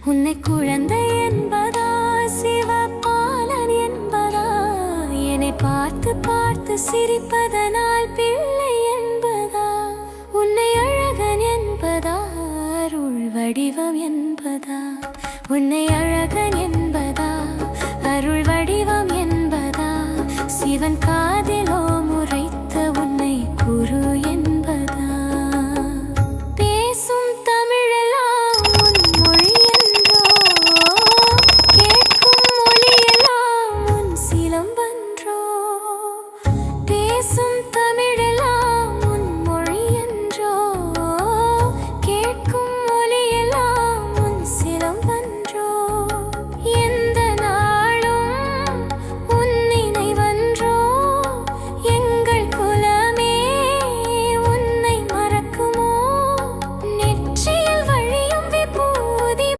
உன்னை குழந்தை என்பதா சிவபாலன் என்பதா என்னை பார்த்து பார்த்து சிரிப்பதனால் பிள்ளை என்பதா உன்னை அழகன் என்பதா அருள் வடிவம் என்பதா உன்னை அழகன் என்பதா அருள் வடிவம் என்பதா சிவன்